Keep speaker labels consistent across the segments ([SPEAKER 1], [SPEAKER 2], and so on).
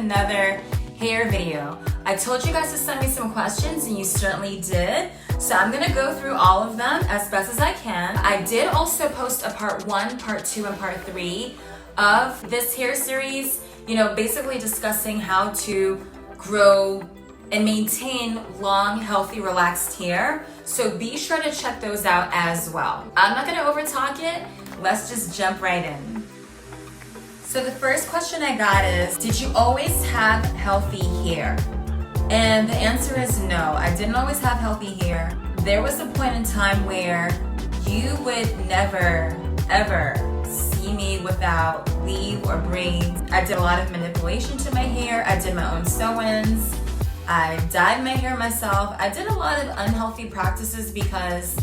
[SPEAKER 1] another hair video. I told you guys to send me some questions and you certainly did. So I'm gonna go through all of them as best as I can. I did also post a part 1, part 2, and part 3 of this hair series, basically discussing how to grow and maintain long, healthy, relaxed hair. So be sure to check those out as well. I'm not gonna overtalk it. Let's just jump right in. So the first question I got is, did you always have healthy hair? And the answer is no, I didn't always have healthy hair. There was a point in time where you would never, ever see me without weave or braids. I did a lot of manipulation to my hair. I did my own sew-ins. I dyed my hair myself. I did a lot of unhealthy practices because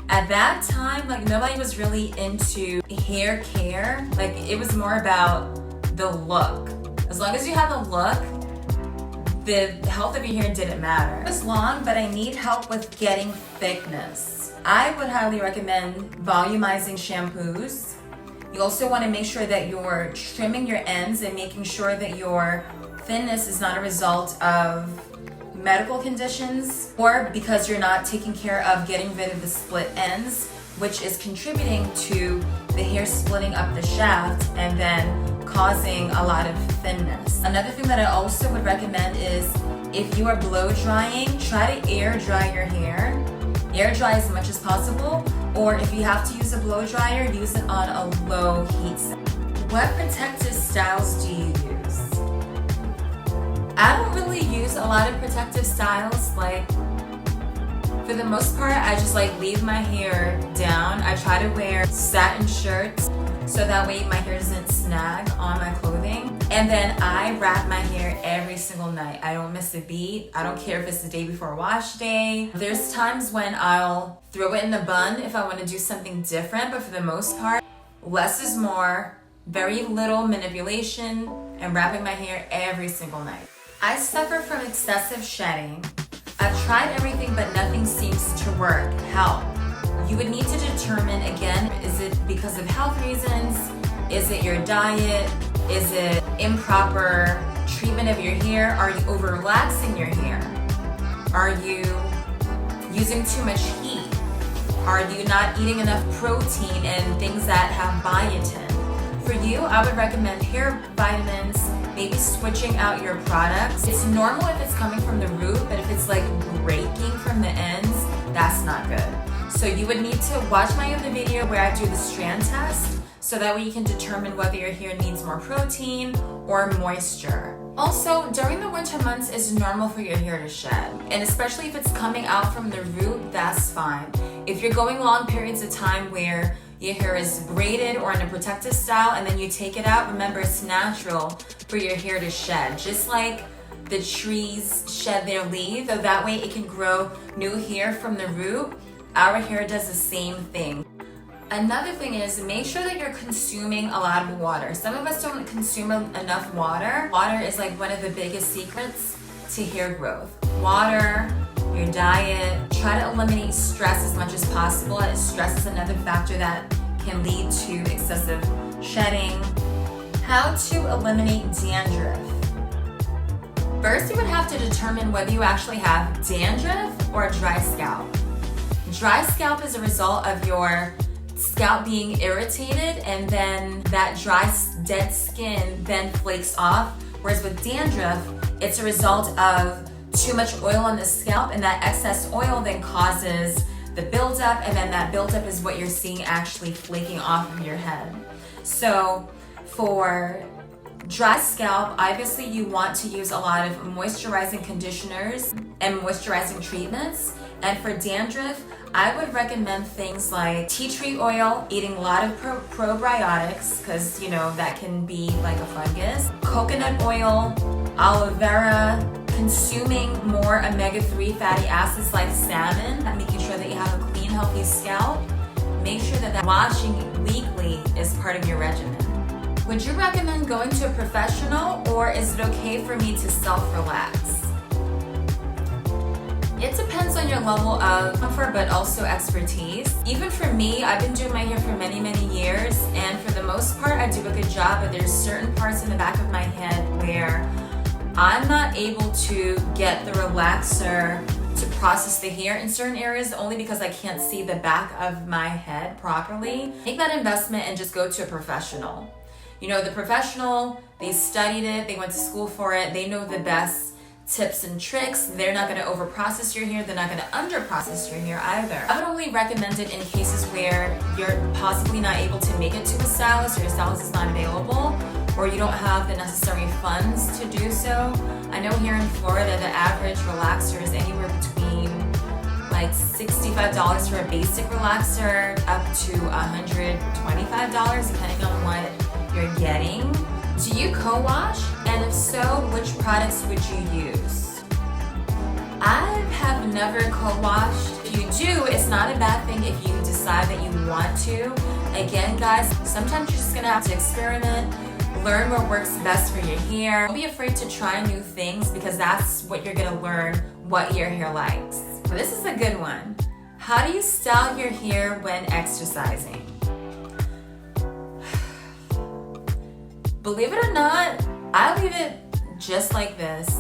[SPEAKER 1] at that time, nobody was really into hair care. It was more about the look. As long as you have a look, the health of your hair didn't matter. It was long, but I need help with getting thickness. I would highly recommend volumizing shampoos. You also want to make sure that you're trimming your ends and making sure that your thinness is not a result of medical conditions or because you're not taking care of getting rid of the split ends, which is contributing to the hair splitting up the shaft and then causing a lot of thinness. Another thing that I also would recommend is if you are blow drying, try to air dry your hair. Air dry as much as possible, or if you have to use a blow dryer, use it on a low heat setting. What protective styles do you use? I don't really use a lot of protective styles. For the most part, I just leave my hair down. I try to wear satin shirts so that way my hair doesn't snag on my clothing. And then I wrap my hair every single night. I don't miss a beat. I don't care if it's the day before wash day. There's times when I'll throw it in a bun if I want to do something different, but for the most part, less is more, very little manipulation, and wrapping my hair every single night. I suffer from excessive shedding. I've tried everything, but nothing seems to work. Help. You would need to determine, again, is it because of health reasons? Is it your diet? Is it improper treatment of your hair? Are you over relaxing your hair? Are you using too much heat? Are you not eating enough protein and things that have biotin? For you, I would recommend hair vitamins, maybe switching out your products. It's normal if it's coming from the root, but if it's breaking from the ends, that's not good. So you would need to watch my other video where I do the strand test, so that way you can determine whether your hair needs more protein or moisture. Also, during the winter months, it's normal for your hair to shed. And especially if it's coming out from the root, that's fine. If you're going long periods of time where your hair is braided or in a protective style and then you take it out, remember it's natural for your hair to shed. Just like the trees shed their leaves, so that way it can grow new hair from the root, our hair does the same thing. Another thing is make sure that you're consuming a lot of water. Some of us don't consume enough water. Water is one of the biggest secrets to hair growth. Water, your diet, try to eliminate stress as much as possible. And stress is another factor that can lead to excessive shedding. How to eliminate dandruff. First, you would have to determine whether you actually have dandruff or a dry scalp. Dry scalp is a result of your scalp being irritated, and then that dry, dead skin then flakes off. Whereas with dandruff, it's a result of too much oil on the scalp, and that excess oil then causes the buildup, and then that buildup is what you're seeing actually flaking off of your head. So for dry scalp, obviously you want to use a lot of moisturizing conditioners and moisturizing treatments. And for dandruff, I would recommend things like tea tree oil, eating a lot of probiotics, because that can be like a fungus, coconut oil, aloe vera, consuming more omega-3 fatty acids like salmon, making sure that you have a clean, healthy scalp. Make sure that washing weekly is part of your regimen. Would you recommend going to a professional, or is it okay for me to self-relax? It depends on your level of comfort, but also expertise. Even for me, I've been doing my hair for many, many years, and for the most part, I do a good job, but there's certain parts in the back of my head where I'm not able to get the relaxer to process the hair in certain areas only because I can't see the back of my head properly. Make that investment and just go to a professional. You know, the professional, they studied it, they went to school for it, they know the best tips and tricks. They're not going to over process your hair, they're not going to under process your hair either. I would only recommend it in cases where you're possibly not able to make it to a stylist, or your stylist is not available, or you don't have the necessary funds to do so. I know here in Florida, the average relaxer is anywhere between like $65 for a basic relaxer up to $125, depending on what you're getting. Do you co-wash? And if so, which products would you use? I have never co-washed. If you do, it's not a bad thing if you decide that you want to. Again, guys, sometimes you're just gonna have to experiment, learn what works best for your hair. Don't be afraid to try new things because that's what you're gonna learn what your hair likes. So this is a good one. How do you style your hair when exercising? Believe it or not, I leave it just like this.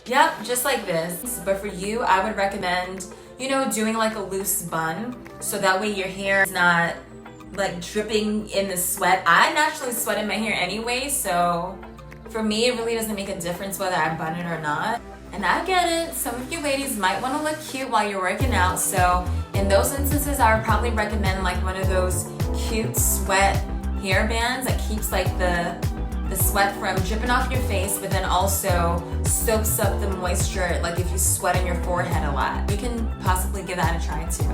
[SPEAKER 1] Yep, just like this. But for you, I would recommend, you know, doing like a loose bun, so that way your hair is not like dripping in the sweat. I naturally sweat in my hair anyway, so for me, it really doesn't make a difference whether I bun it or not. And I get it, some of you ladies might want to look cute while you're working out, so in those instances, I would probably recommend like one of those cute sweat hair bands that keeps like the sweat from dripping off your face, but then also soaks up the moisture, like if you sweat on your forehead a lot. You can possibly give that a try too.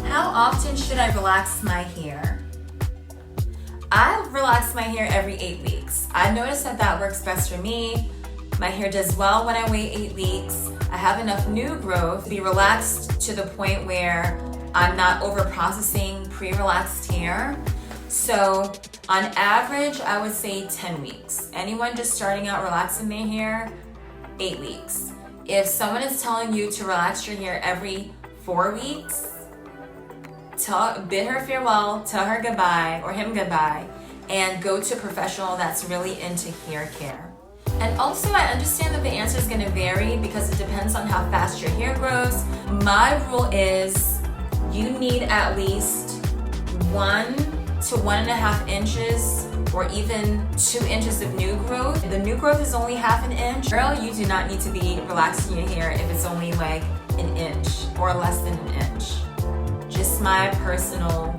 [SPEAKER 1] How often should I relax my hair? I relax my hair every 8 weeks. I noticed that that works best for me. My hair does well when I wait 8 weeks. I have enough new growth to be relaxed to the point where I'm not over processing pre-relaxed hair. So on average, I would say 10 weeks. Anyone just starting out relaxing their hair, 8 weeks. If someone is telling you to relax your hair every 4 weeks, bid her farewell, tell her goodbye or him goodbye, and go to a professional that's really into hair care. And also, I understand that the answer is going to vary because it depends on how fast your hair grows. My rule is you need at least 1 to 1.5 inches or even 2 inches of new growth. If the new growth is only ½ an inch, girl, you do not need to be relaxing your hair if it's only like an inch or less than an inch. Just my personal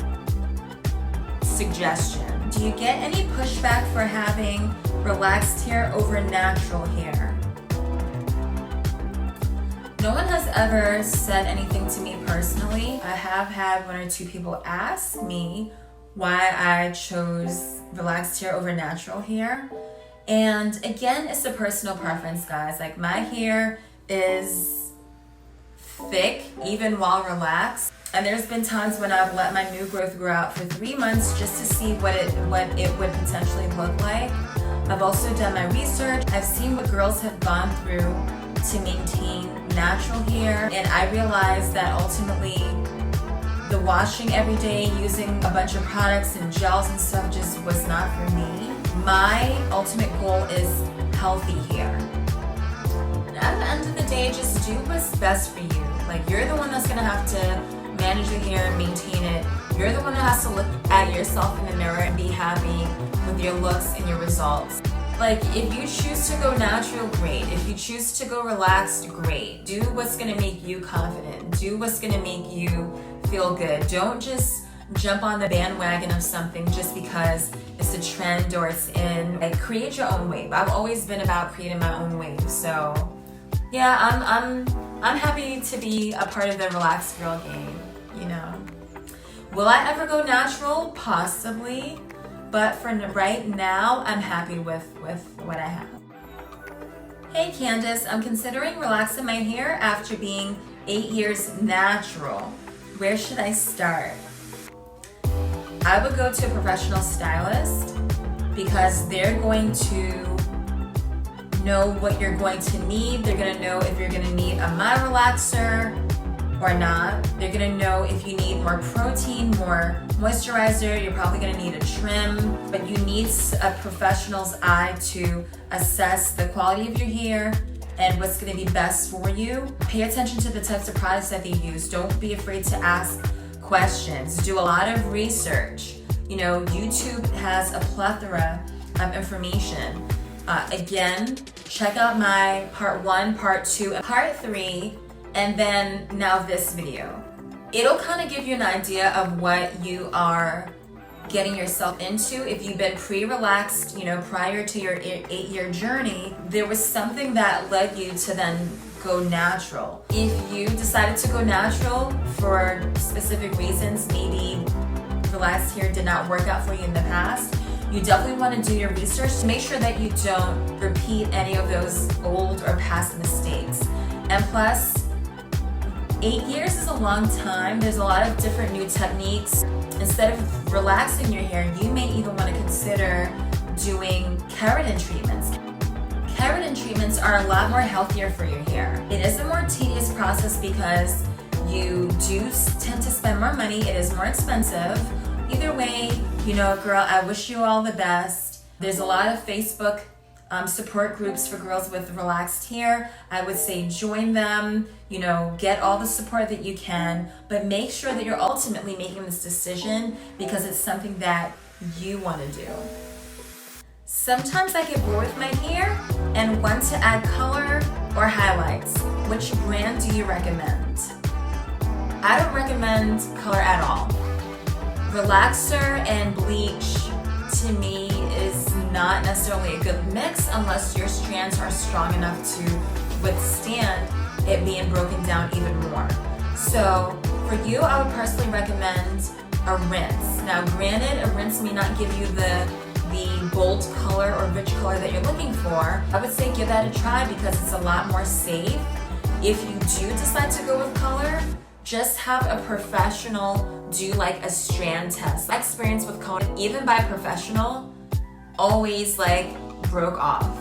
[SPEAKER 1] suggestion. Do you get any pushback for having relaxed hair over natural hair? No one has ever said anything to me personally. I have had 1 or 2 people ask me why I chose relaxed hair over natural hair. And again, it's a personal preference, guys. Like, my hair is thick even while relaxed. And there's been times when I've let my new growth grow out for 3 months just to see what it would potentially look like. I've also done my research. I've seen what girls have gone through to maintain natural hair, and I realized that ultimately the washing every day, using a bunch of products and gels and stuff just was not for me. My ultimate goal is healthy hair. And at the end of the day, just do what's best for you. Like, you're the one that's gonna have to manage your hair and maintain it. You're the one that has to look at yourself in the mirror and be happy with your looks and your results. Like, if you choose to go natural, great. If you choose to go relaxed, great. Do what's gonna make you confident. Do what's gonna make you feel good. Don't just jump on the bandwagon of something just because it's a trend or it's in. Like, create your own wave. I've always been about creating my own wave. So yeah, I'm happy to be a part of the relaxed girl game, you know. Will I ever go natural? Possibly. But for right now, I'm happy with what I have. Hey Candace, I'm considering relaxing my hair after being 8 years natural. Where should I start? I would go to a professional stylist because they're going to know what you're going to need. They're gonna know if you're gonna need a mild relaxer or not. They're gonna know if you need more protein, more moisturizer, you're probably gonna need a trim, but you need a professional's eye to assess the quality of your hair and what's gonna be best for you. Pay attention to the types of products that they use. Don't be afraid to ask questions. Do a lot of research. You know, YouTube has a plethora of information. Again, check out my part 1, part 2, and part 3, and then now this video. It'll kind of give you an idea of what you are getting yourself into. If you've been pre-relaxed, you know, prior to your 8-year journey, there was something that led you to then go natural. If you decided to go natural for specific reasons, maybe relaxed hair did not work out for you in the past, you definitely want to do your research to make sure that you don't repeat any of those old or past mistakes. And plus, 8 years is a long time. There's a lot of different new techniques. Instead of relaxing your hair, you may even want to consider doing keratin treatments. Keratin treatments are a lot more healthier for your hair. It is a more tedious process because you do tend to spend more money. It is more expensive. Either way, you know, girl, I wish you all the best. There's a lot of Facebook support groups for girls with relaxed hair. I would say join them, you know, get all the support that you can, but make sure that you're ultimately making this decision because it's something that you want to do. Sometimes I get bored with my hair and want to add color or highlights. Which brand do you recommend? I don't recommend color at all. Relaxer and bleach to me is not necessarily a good mix unless your strands are strong enough to withstand it being broken down even more. So for you, I would personally recommend a rinse. Now granted, a rinse may not give you the bold color or rich color that you're looking for. I would say give that a try because it's a lot more safe. If you do decide to go with color, just have a professional do like a strand test. My experience with color, even by a professional, always like broke off.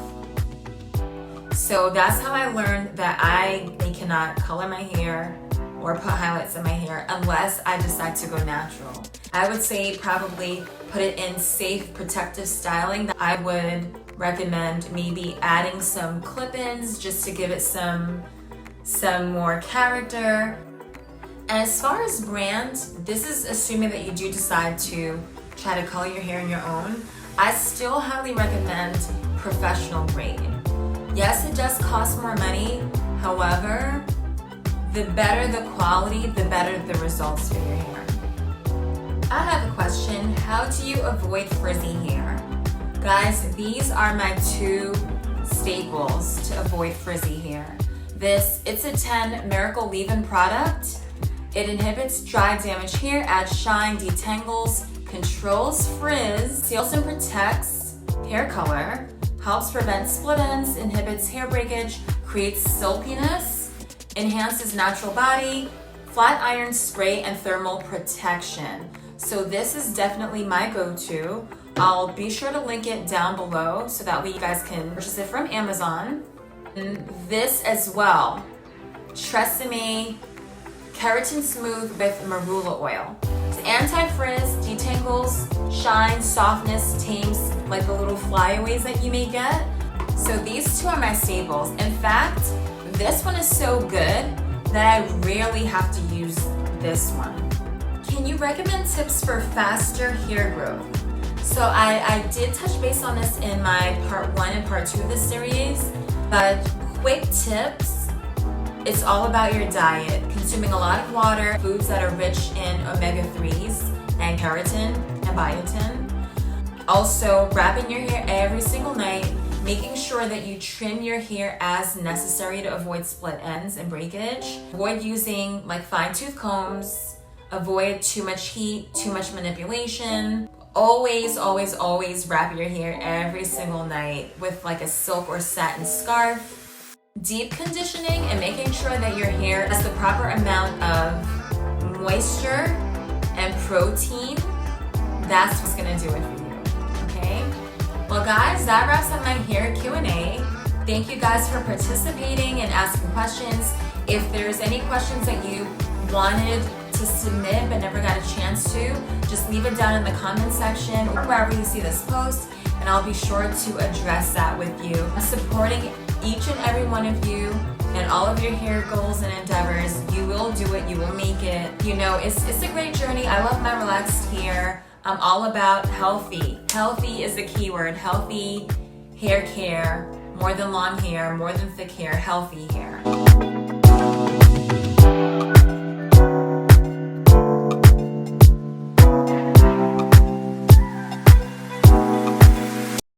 [SPEAKER 1] So that's how I learned that I cannot color my hair or put highlights in my hair unless I decide to go natural. I would say probably put it in safe protective styling. I would recommend maybe adding some clip-ins just to give it some more character. And as far as brand, this is assuming that you do decide to try to color your hair on your own. I still highly recommend professional grade. Yes, it does cost more money. However, the better the quality, the better the results for your hair. I have a question. How do you avoid frizzy hair? Guys, these are my 2 staples to avoid frizzy hair. It's a 10 Miracle Leave-In product. It inhibits dry, damaged hair, adds shine, detangles, controls frizz, seals and protects hair color, helps prevent split ends, inhibits hair breakage, creates silkiness, enhances natural body, flat iron spray, and thermal protection. So this is definitely my go-to. I'll be sure to link it down below so that way you guys can purchase it from Amazon. And this as well, Tresemme Keratin Smooth with Marula Oil. It's anti-frizz, detangles, shine, softness, tames like the little flyaways that you may get. So these 2 are my staples. In fact, this one is so good that I rarely have to use this one. Can you recommend tips for faster hair growth? So I did touch base on this in my part 1 and part 2 of this series, but quick tips. It's all about your diet, consuming a lot of water, foods that are rich in omega-3s and keratin and biotin. Also, wrapping your hair every single night, making sure that you trim your hair as necessary to avoid split ends and breakage. Avoid using like fine-tooth combs, avoid too much heat, too much manipulation. Always, always, always wrap your hair every single night with like a silk or satin scarf. Deep conditioning and making sure that your hair has the proper amount of moisture and protein. That's what's gonna do it for you, okay? Well guys, that wraps up my hair Q&A. Thank you guys for participating and asking questions. If there's any questions that you wanted to submit but never got a chance to, just leave it down in the comment section or wherever you see this post, and I'll be sure to address that with you. I'm supporting each and every one of you and all of your hair goals and endeavors. You will do it, you will make it. You know, it's a great journey. I love my relaxed hair. I'm all about healthy. Healthy is the key word. Healthy hair care, more than long hair, more than thick hair, healthy hair.